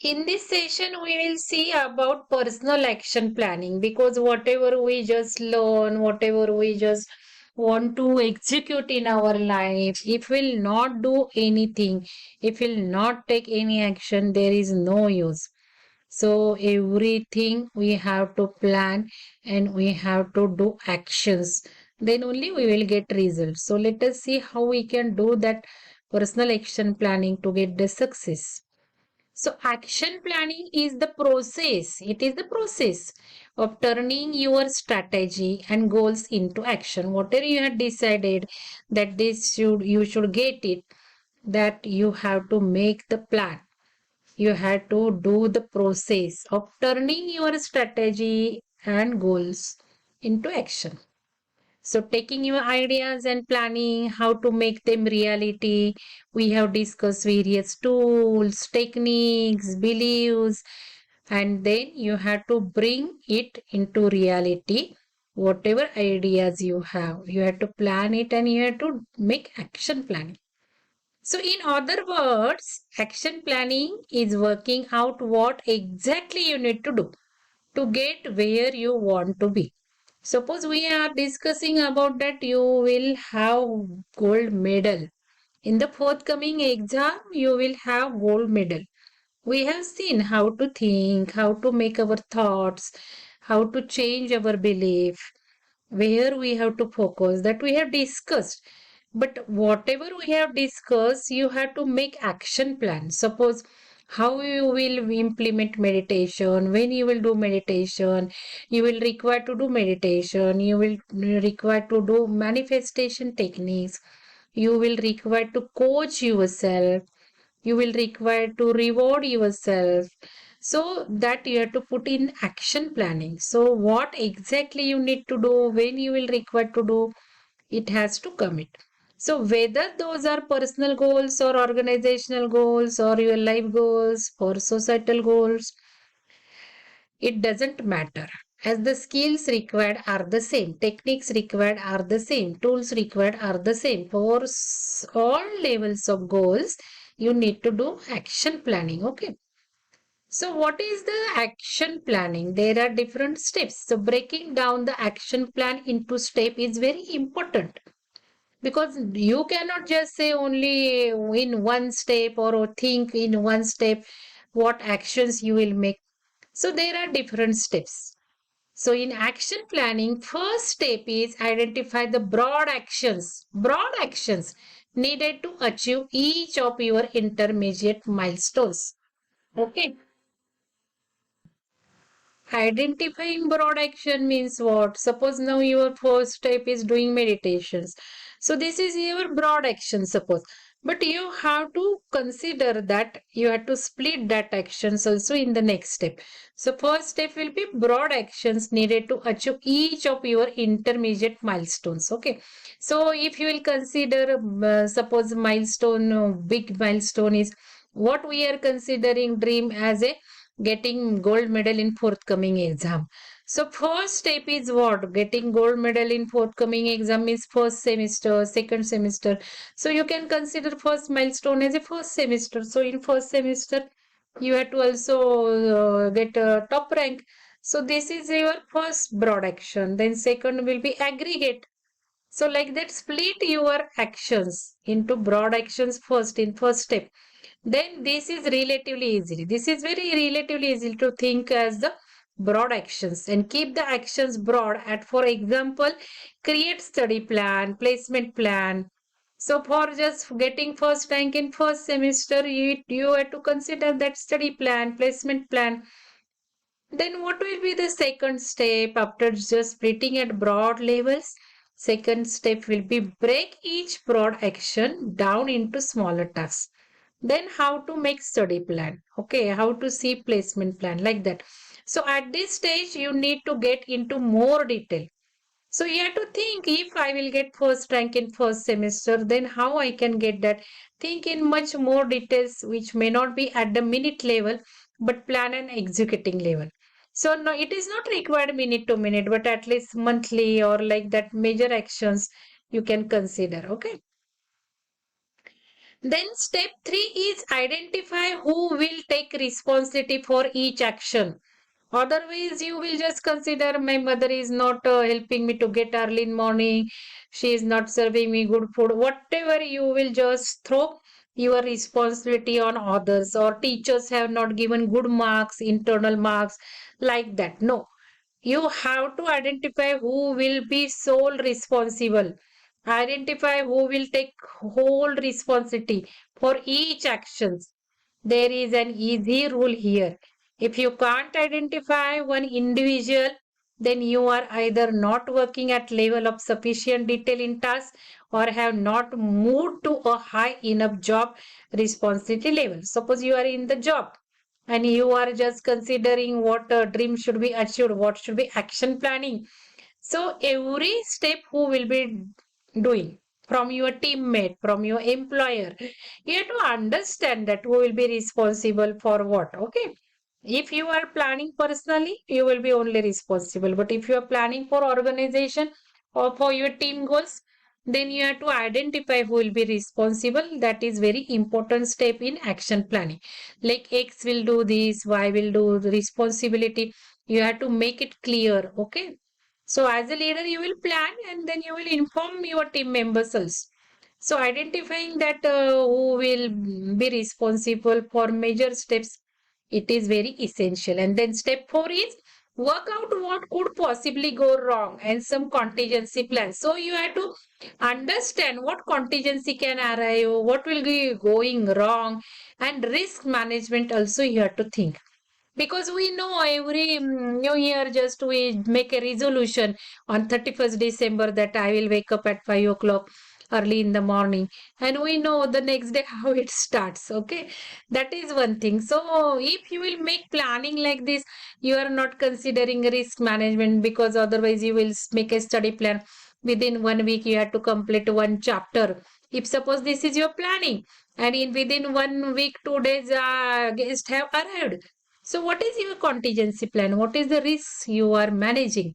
In this session, we will see about personal action planning because whatever we just learn, whatever we just want to execute in our life, if we'll not do anything, if we'll not take any action, there is no use. So everything we have to plan and we have to do actions. Then only we will get results. So let us see how we can do that personal action planning to get the success. So action planning is the process. It is the process of turning your strategy and goals into action. Whatever you have decided that you should get it, that you have to make the plan. You have to do the process of turning your strategy and goals into action. So, taking your ideas and planning how to make them reality, we have discussed various tools, techniques, beliefs, and then you have to bring it into reality. Whatever ideas you have to plan it and you have to make action planning. So, in other words, action planning is working out what exactly you need to do to get where you want to be. Suppose we are discussing about that you will have gold medal. In the forthcoming exam, you will have gold medal. We have seen how to think, how to make our thoughts, how to change our belief, where we have to focus, that we have discussed. But whatever we have discussed, you have to make action plan. Suppose how you will implement meditation, when you will do meditation, you will require to do meditation, you will require to do manifestation techniques, you will require to coach yourself, you will require to reward yourself, so that you have to put in action planning. So what exactly you need to do, when you will require to do, it has to commit. So whether those are personal goals or organizational goals or your life goals or societal goals, it doesn't matter, as the skills required are the same, techniques required are the same, tools required are the same. For all levels of goals, you need to do action planning. Okay. So, what is the action planning? There are different steps. So, breaking down the action plan into step is very important because you cannot just say only in one step or think in one step what actions you will make. So, there are different steps. So, in action planning, first step is identify the broad actions needed to achieve each of your intermediate milestones. Okay. Identifying broad action means what? Suppose now your first step is doing meditations. So this is your broad action, suppose. But you have to consider that you have to split that actions also in the next step. So first step will be broad actions needed to achieve each of your intermediate milestones. Okay. So if you will consider, suppose milestone, big milestone is what we are considering dream as a getting gold medal in forthcoming exam. So first step is what? Getting gold medal in forthcoming exam is first semester, second semester. So you can consider first milestone as a first semester. So in first semester, you have to also get a top rank. So this is your first broad action. Then second will be aggregate. So like that, split your actions into broad actions first in first step. Then this is relatively easy. This is very relatively easy to think as the broad actions and keep the actions broad. At for example, create study plan, placement plan. So for just getting first rank in first semester, you have to consider that study plan, placement plan. Then what will be the second step after just splitting at broad levels? Second step will be break each broad action down into smaller tasks. Then how to make study plan. Okay, how to see placement plan like that. So at this stage, you need to get into more detail. So you have to think if I will get first rank in first semester, then how I can get that. Think in much more details, which may not be at the minute level, but plan and executing level. So no, it is not required minute to minute, but at least monthly or like that major actions you can consider. Okay. Then step 3 is identify who will take responsibility for each action. Otherwise, you will just consider my mother is not helping me to get early in morning. She is not serving me good food. Whatever you will just throw your responsibility on others, or teachers have not given good marks, internal marks, like that. No, you have to identify who will be sole responsible. Identify who will take whole responsibility for each actions. There is an easy rule here. If you can't identify one individual, then you are either not working at level of sufficient detail in tasks, or have not moved to a high enough job responsibility level. Suppose you are in the job and you are just considering what dream should be achieved, what should be action planning. So every step who will be doing, from your teammate, from your employer, you have to understand that who will be responsible for what. Okay. If you are planning personally, you will be only responsible. But if you are planning for organization or for your team goals, then you have to identify who will be responsible. That is very important step in action planning. Like X will do this, Y will do the responsibility. You have to make it clear. Okay. So as a leader, you will plan and then you will inform your team members also. So identifying that who will be responsible for major steps, it is very essential. And then step 4 is work out what could possibly go wrong and some contingency plans. So you have to understand what contingency can arrive, what will be going wrong, and risk management also you have to think. Because we know every new year just we make a resolution on 31st December that I will wake up at 5 o'clock early in the morning, and we know the next day how it starts. Okay, that is one thing. So if you will make planning like this, you are not considering risk management, because otherwise you will make a study plan within 1 week you have to complete one chapter. If suppose this is your planning, and in within 1 week 2 days guests have arrived, so what is your contingency plan? What is the risks you are managing?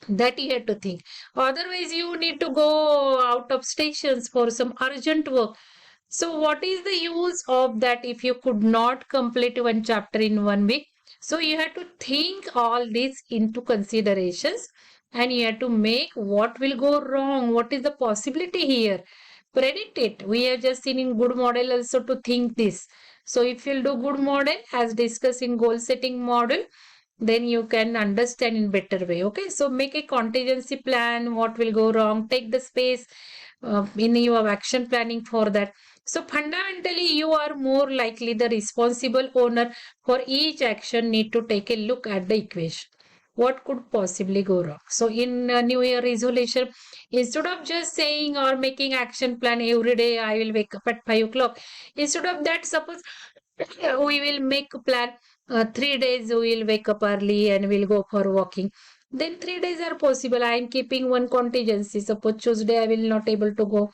That you have to think. Otherwise, you need to go out of stations for some urgent work. So, what is the use of that if you could not complete one chapter in 1 week? So, you have to think all this into considerations, and you have to make what will go wrong, what is the possibility here. Predict it. We have just seen in good model also to think this. So, if you'll do good model as discussed in goal setting model, then you can understand in better way. Okay, so make a contingency plan, what will go wrong, take the space in your action planning for that. So fundamentally you are more likely the responsible owner for each action. Need to take a look at the equation, what could possibly go wrong. So in new year resolution, instead of just saying or making action plan every day I will wake up at 5 o'clock, instead of that, suppose we will make a plan, 3 days we will wake up early and we'll go for walking. Then 3 days are possible. I am keeping one contingency. Suppose Tuesday I will not able to go.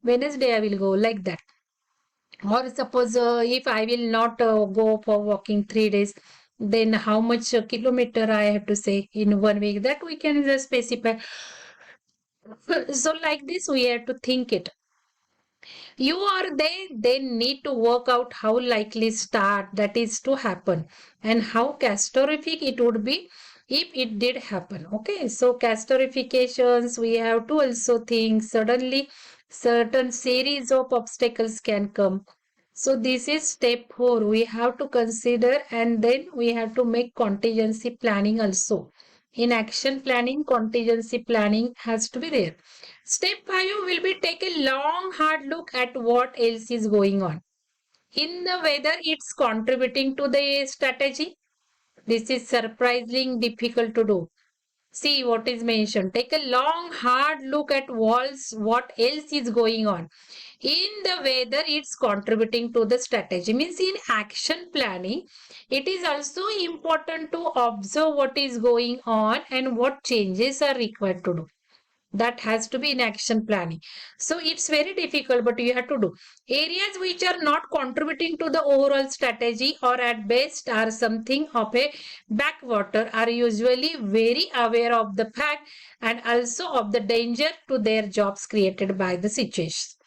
Wednesday I will go, like that. Or suppose if I will not go for walking 3 days, then how much kilometer I have to say in 1 week, that we can just specify. So like this we have to think it. You are there, they need to work out how likely start that is to happen, and how catastrophic it would be if it did happen. Okay, so catastrophications we have to also think. Suddenly certain series of obstacles can come. So this is step 4 we have to consider, and then we have to make contingency planning also. In action planning, contingency planning has to be there. Step 5 will be take a long hard look at what else is going on. In the whether it's contributing to the strategy. This is surprisingly difficult to do. See what is mentioned. Take a long hard look at what else is going on. In the whether it's contributing to the strategy. Means in action planning, it is also important to observe what is going on and what changes are required to do. That has to be in action planning. So it's very difficult, but you have to do. Areas which are not contributing to the overall strategy, or at best are something of a backwater, are usually very aware of the fact and also of the danger to their jobs created by the situation.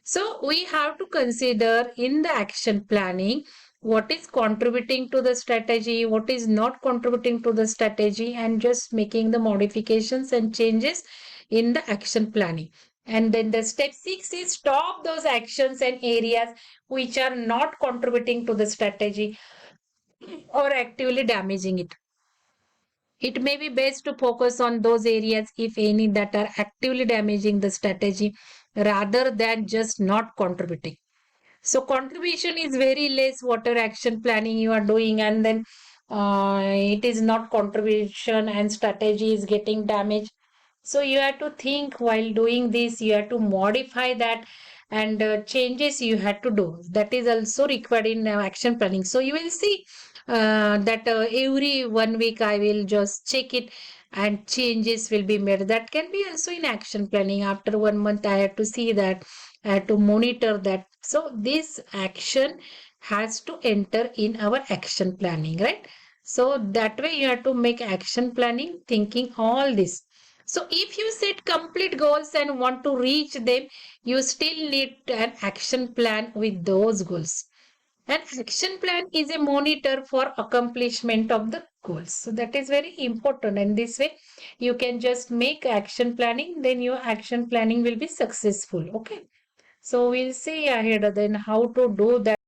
So we have to consider in the action planning what is contributing to the strategy, what is not contributing to the strategy, and just making the modifications and changes in the action planning. And then the step 6 is stop those actions and areas which are not contributing to the strategy or actively damaging it. It may be best to focus on those areas, if any, that are actively damaging the strategy rather than just not contributing. So contribution is very less water action planning you are doing, and then it is not contribution and strategy is getting damaged. So you have to think while doing this, you have to modify that, and changes you had to do. That is also required in action planning. So you will see that every 1 week I will just check it and changes will be made. That can be also in action planning. After 1 month, I have to see that, I have to monitor that. So this action has to enter in our action planning, right? So that way you have to make action planning thinking all this. So if you set complete goals and want to reach them, you still need an action plan with those goals. An action plan is a monitor for accomplishment of the goals. So that is very important. And this way you can just make action planning, then your action planning will be successful. Okay. So we'll see ahead then how to do that.